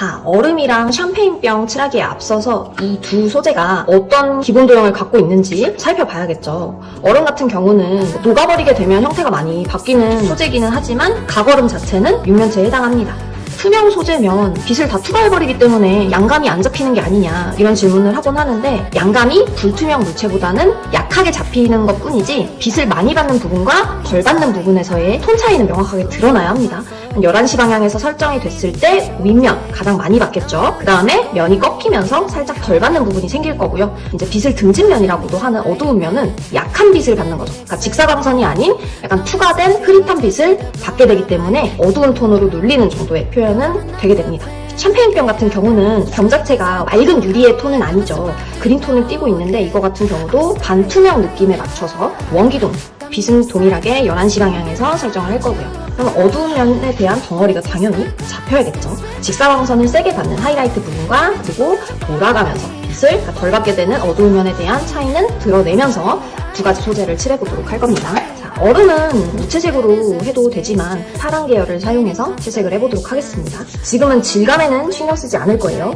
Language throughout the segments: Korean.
자, 얼음이랑 샴페인병 칠하기에 앞서서 이 두 소재가 어떤 기본 도형을 갖고 있는지 살펴봐야겠죠. 얼음 같은 경우는 녹아버리게 되면 형태가 많이 바뀌는 소재이기는 하지만 각얼음 자체는 육면체에 해당합니다. 투명 소재면 빛을 다 투과해버리기 때문에 양감이 안 잡히는 게 아니냐 이런 질문을 하곤 하는데, 양감이 불투명 물체보다는 약하게 잡히는 것 뿐이지 빛을 많이 받는 부분과 덜 받는 부분에서의 톤 차이는 명확하게 드러나야 합니다. 11시 방향에서 설정이 됐을 때 윗면 가장 많이 받겠죠. 그 다음에 면이 꺾이면서 살짝 덜 받는 부분이 생길 거고요. 이제 빛을 등진면이라고도 하는 어두운 면은 약한 빛을 받는 거죠. 그러니까 직사광선이 아닌 약간 투과된 흐릿한 빛을 받게 되기 때문에 어두운 톤으로 눌리는 정도의 표현은 되게 됩니다. 샴페인병 같은 경우는 병 자체가 맑은 유리의 톤은 아니죠. 그린 톤을 띠고 있는데 이거 같은 경우도 반투명 느낌에 맞춰서 원기둥, 빛은 동일하게 11시 방향에서 설정을 할 거고요. 그럼 어두운 면에 대한 덩어리가 당연히 잡혀야겠죠. 직사광선을 세게 받는 하이라이트 부분과 그리고 돌아가면서 빛을 덜 받게 되는 어두운 면에 대한 차이는 드러내면서 두 가지 소재를 칠해보도록 할 겁니다. 자, 얼음은 무채색으로 해도 되지만 파란 계열을 사용해서 채색을 해보도록 하겠습니다. 지금은 질감에는 신경 쓰지 않을 거예요.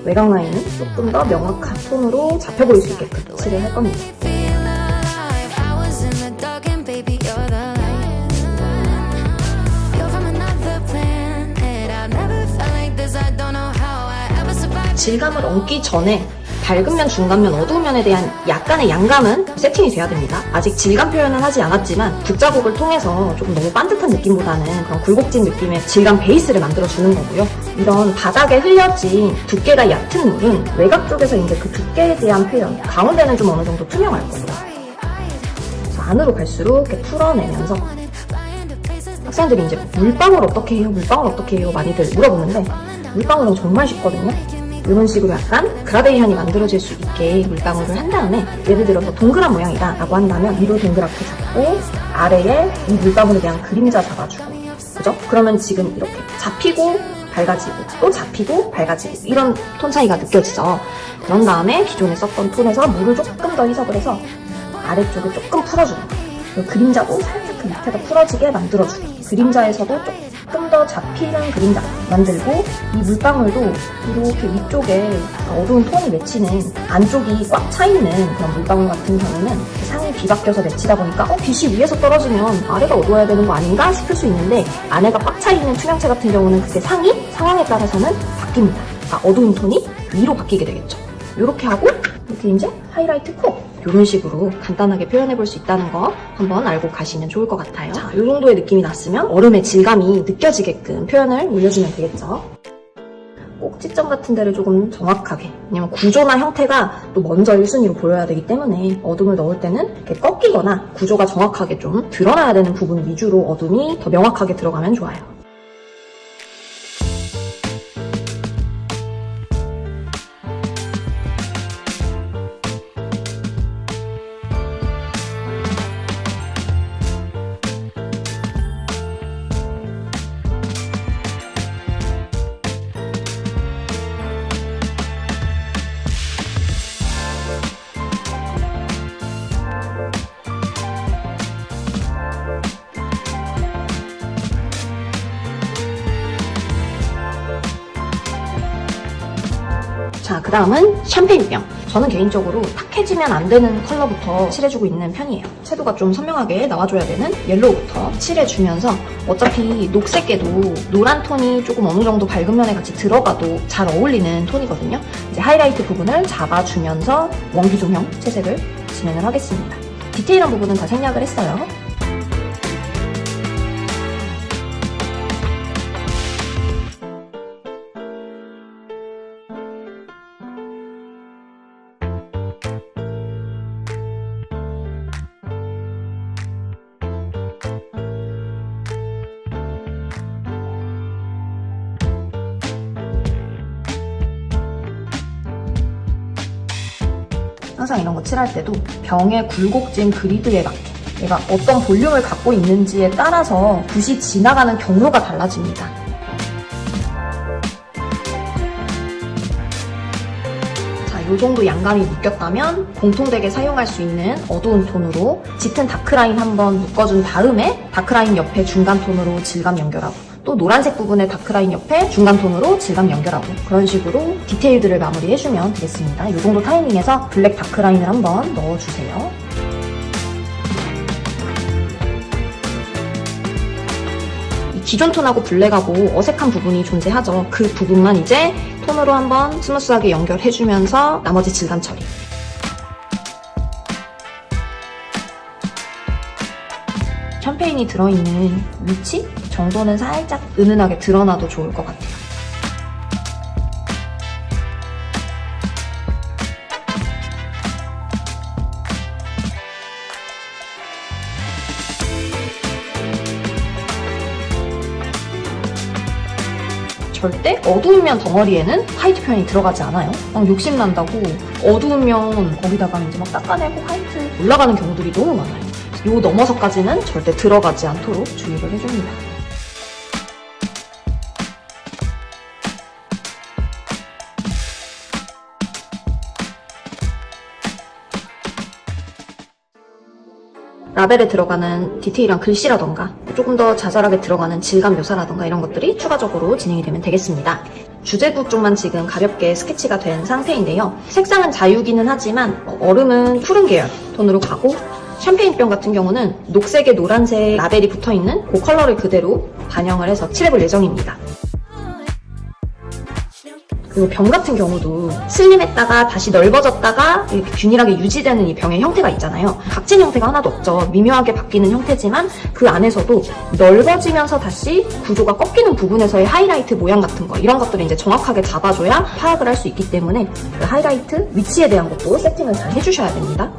외곽 라인은 조금 더 명확한 톤으로 잡혀 보일 수 있게끔 칠을 할 겁니다. 질감을 얹기 전에 밝은 면, 중간 면, 어두운 면에 대한 약간의 양감은 세팅이 돼야 됩니다. 아직 질감 표현을 하지 않았지만 붓자국을 통해서 조금 너무 반듯한 느낌보다는 그런 굴곡진 느낌의 질감 베이스를 만들어주는 거고요. 이런 바닥에 흘려진 두께가 얕은 물은 외곽 쪽에서 이제 그 두께에 대한 표현, 가운데는 좀 어느 정도 투명할 거예요. 그래서 안으로 갈수록 이렇게 풀어내면서 학생들이 이제 물방울 어떻게 해요? 물방울 어떻게 해요? 많이들 물어보는데 물방울은 정말 쉽거든요. 이런 식으로 약간 그라데이션이 만들어질 수 있게 물방울을 한 다음에, 예를 들어서 동그란 모양이다 라고 한다면 위로 동그랗게 잡고 아래에 이 물방울에 대한 그림자 잡아주고, 그죠? 그러면 지금 이렇게 잡히고 밝아지고 또 잡히고 밝아지고 이런 톤 차이가 느껴지죠. 그런 다음에 기존에 썼던 톤에서 물을 조금 더 희석을 해서 아래쪽에 조금 풀어주는 거예요. 그림자도 살짝 그 밑에가 풀어지게 만들어주고, 그림자에서도 조금 더 잡히는 그림자 만들고, 이 물방울도 이렇게 위쪽에 어두운 톤이 맺히는, 안쪽이 꽉 차있는 그런 물방울 같은 경우는 상이 뒤바뀌어서 맺히다 보니까 빛이 위에서 떨어지면 아래가 어두워야 되는 거 아닌가 싶을 수 있는데, 안에가 꽉 차있는 투명체 같은 경우는 그게 상황에 따라서는 바뀝니다. 어두운 톤이 위로 바뀌게 되겠죠. 이렇게 하고 이렇게 이제 하이라이트 코, 이런 식으로 간단하게 표현해볼 수 있다는 거 한번 알고 가시면 좋을 것 같아요. 자, 이 정도의 느낌이 났으면 얼음의 질감이 느껴지게끔 표현을 올려주면 되겠죠. 꼭지점 같은 데를 조금 정확하게, 왜냐면 구조나 형태가 또 먼저 1순위로 보여야 되기 때문에 어둠을 넣을 때는 이렇게 꺾이거나 구조가 정확하게 좀 드러나야 되는 부분 위주로 어둠이 더 명확하게 들어가면 좋아요. 자, 그 다음은 샴페인병. 저는 개인적으로 탁해지면 안 되는 컬러부터 칠해주고 있는 편이에요. 채도가 좀 선명하게 나와줘야 되는 옐로우부터 칠해주면서, 어차피 녹색에도 노란 톤이 조금 어느 정도 밝은 면에 같이 들어가도 잘 어울리는 톤이거든요. 이제 하이라이트 부분을 잡아주면서 원기둥형 채색을 진행을 하겠습니다. 디테일한 부분은 다 생략을 했어요. 항상 이런 거 칠할 때도 병의 굴곡진 그리드에 맞게 얘가 어떤 볼륨을 갖고 있는지에 따라서 붓이 지나가는 경로가 달라집니다. 자, 이 정도 양감이 묶였다면 공통되게 사용할 수 있는 어두운 톤으로 짙은 다크라인 한번 묶어준 다음에 다크라인 옆에 중간 톤으로 질감 연결하고 또 노란색 부분의 다크라인 옆에 중간 톤으로 질감 연결하고 그런 식으로 디테일들을 마무리해주면 되겠습니다. 이 정도 타이밍에서 블랙 다크라인을 한번 넣어주세요. 기존 톤하고 블랙하고 어색한 부분이 존재하죠. 그 부분만 이제 톤으로 한번 스무스하게 연결해주면서 나머지 질감 처리. 샴페인이 들어있는 위치 정도는 살짝 은은하게 드러나도 좋을 것 같아요. 절대 어두우면 덩어리에는 화이트 표현이 들어가지 않아요. 막 욕심난다고 어두우면 거기다가 이제 막 닦아내고 화이트 올라가는 경우들이 너무 많아요. 요 넘어서까지는 절대 들어가지 않도록 주의를 해줍니다. 라벨에 들어가는 디테일한 글씨라던가 조금 더 자잘하게 들어가는 질감 묘사라던가 이런 것들이 추가적으로 진행이 되면 되겠습니다. 주제구 쪽만 지금 가볍게 스케치가 된 상태인데요. 색상은 자유기는 하지만 얼음은 푸른 계열 톤으로 가고 샴페인병 같은 경우는 녹색에 노란색 라벨이 붙어있는 그 컬러를 그대로 반영을 해서 칠해볼 예정입니다. 그리고 병 같은 경우도 슬림했다가 다시 넓어졌다가 이렇게 균일하게 유지되는 이 병의 형태가 있잖아요. 각진 형태가 하나도 없죠. 미묘하게 바뀌는 형태지만 그 안에서도 넓어지면서 다시 구조가 꺾이는 부분에서의 하이라이트 모양 같은 거 이런 것들을 이제 정확하게 잡아줘야 파악을 할 수 있기 때문에 그 하이라이트 위치에 대한 것도 세팅을 잘 해주셔야 됩니다.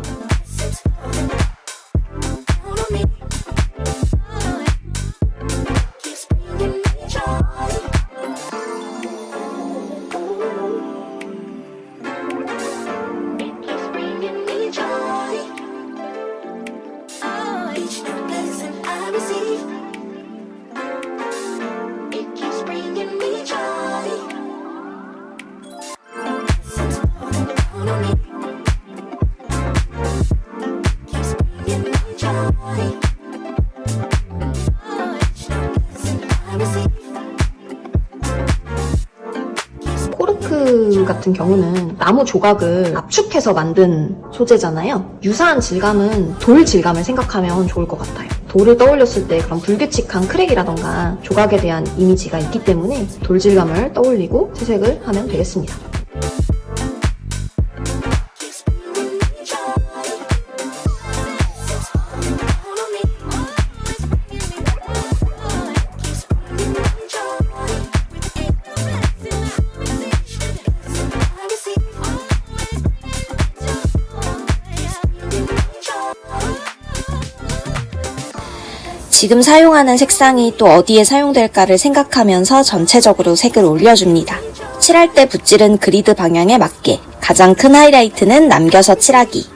코르크 같은 경우는 나무 조각을 압축해서 만든 소재잖아요. 유사한 질감은 돌 질감을 생각하면 좋을 것 같아요. 돌을 떠올렸을 때 그런 불규칙한 크랙이라던가 조각에 대한 이미지가 있기 때문에 돌 질감을 떠올리고 채색을 하면 되겠습니다. 지금 사용하는 색상이 또 어디에 사용될까를 생각하면서 전체적으로 색을 올려줍니다. 칠할 때 붓질은 그리드 방향에 맞게, 가장 큰 하이라이트는 남겨서 칠하기.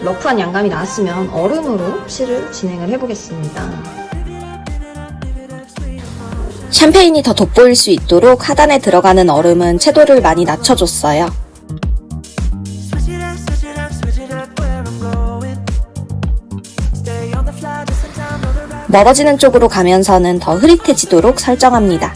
러프한 양감이 나왔으면 얼음으로 칠을 진행을 해보겠습니다. 샴페인이 더 돋보일 수 있도록 하단에 들어가는 얼음은 채도를 많이 낮춰줬어요. 멀어지는 쪽으로 가면서는 더 흐릿해지도록 설정합니다.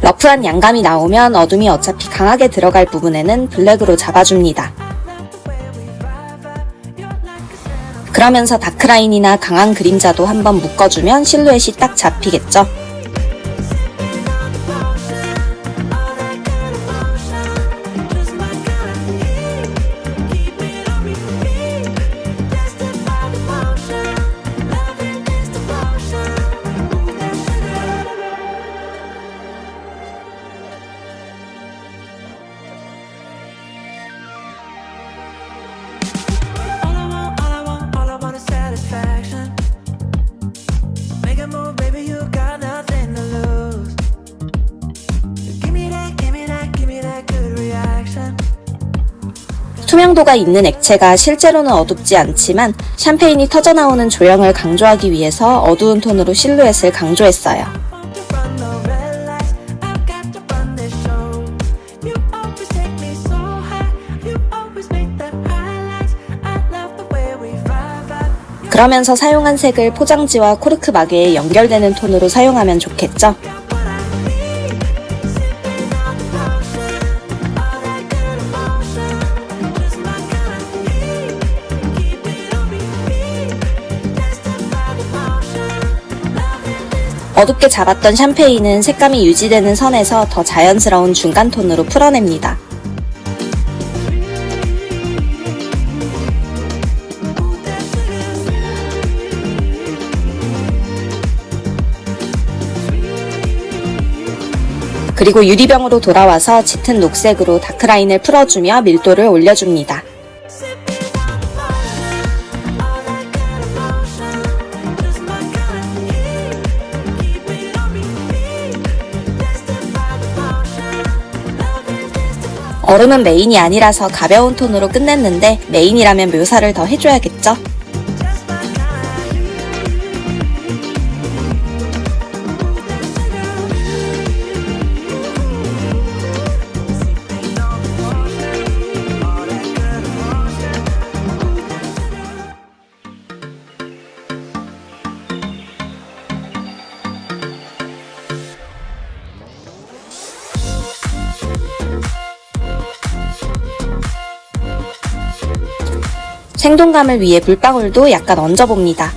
러프한 양감이 나오면 어둠이 어차피 강하게 들어갈 부분에는 블랙으로 잡아줍니다. 그러면서 다크라인이나 강한 그림자도 한번 묶어주면 실루엣이 딱 잡히겠죠? Make a move, baby, you got nothing. 투명도가 있는 액체가 실제로는 어둡지 않지만 샴페인이 터져나오는 조형을 강조하기 위해서 어두운 톤으로 실루엣을 강조했어요. 그러면서 사용한 색을 포장지와 코르크 마개에 연결되는 톤으로 사용하면 좋겠죠? 어둡게 잡았던 샴페인은 색감이 유지되는 선에서 더 자연스러운 중간 톤으로 풀어냅니다. 그리고 유리병으로 돌아와서 짙은 녹색으로 다크라인을 풀어주며 밀도를 올려줍니다. 얼음은 메인이 아니라서 가벼운 톤으로 끝냈는데 메인이라면 묘사를 더 해줘야겠죠? 생동감을 위해 물방울도 약간 얹어봅니다.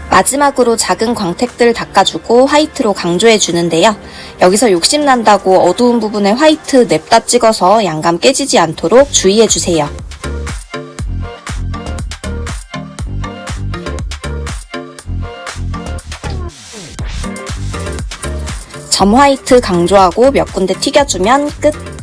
마지막으로 작은 광택들 닦아주고 화이트로 강조해주는데요. 여기서 욕심난다고 어두운 부분에 화이트 냅다 찍어서 양감 깨지지 않도록 주의해주세요. 점 화이트 강조하고 몇 군데 튀겨주면 끝!